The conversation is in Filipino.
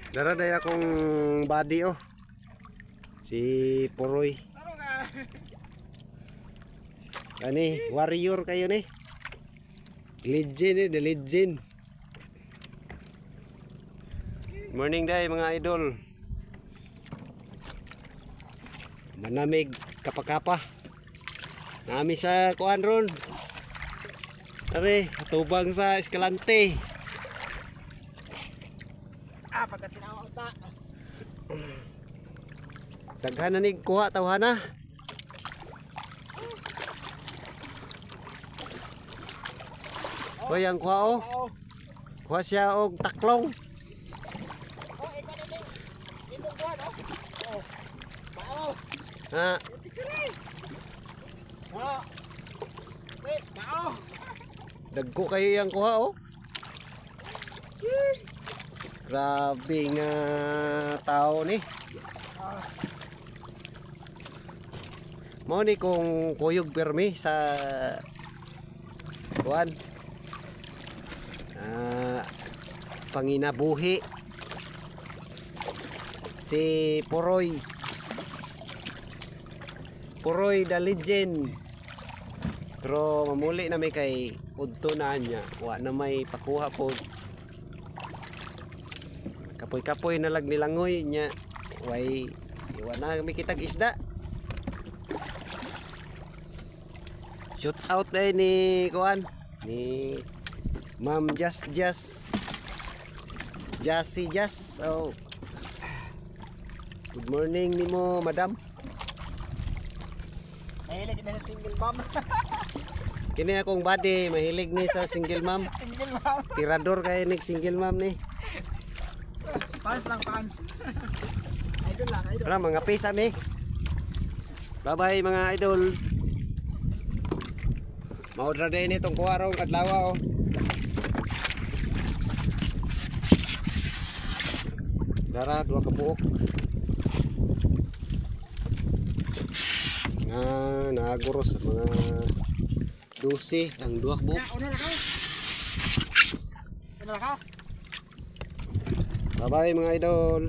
Daraday akong body oh. Si Poroy. Ani, warrior kayo ni. Legend eh, the legend. Morning day mga idol. Manamig kapakapa. Nami sa kuan ron. Are, tubang sa Escalante. Pagka tinawa ta. Daghan na ni kuha tawhana. Hoy ang kuha oh. Kuha siya og taklong. Oh, ikaw na din. Imong kuha no? Oh. Bao. Ha, Oh. Wait, bao. dagko kayo yang kuha oh. Grabe nga tao ni. Mao ni kung kuyog permi sa kuan. Panginabuhi. Si Poroy. Poroy the legend. Pero mamuli na may kay udto na niya. Wa na may pakuha po. Kapoy-kapoy na lag nilangoy nya. Way iwa na kami kitag isda. Shoot out ay ni kuan ni Ma'am Just Jassy Just. Oh. Good morning nimo, madam. Mahilig na sa single mom. Kini akong body mahilig ni sa single mom. Single mom. Tirador kay ni single mom ni. Fans lang fans. Idol lang, idol. Para mga pisa mi. Bye-bye mga idol. Maudra din itong kuwarong kadlawa oh. Dara dua ka buok. Nga naguros sa mga 12 ang duha ka buok. Una na ka. Una na ka. Bye-bye mga idol.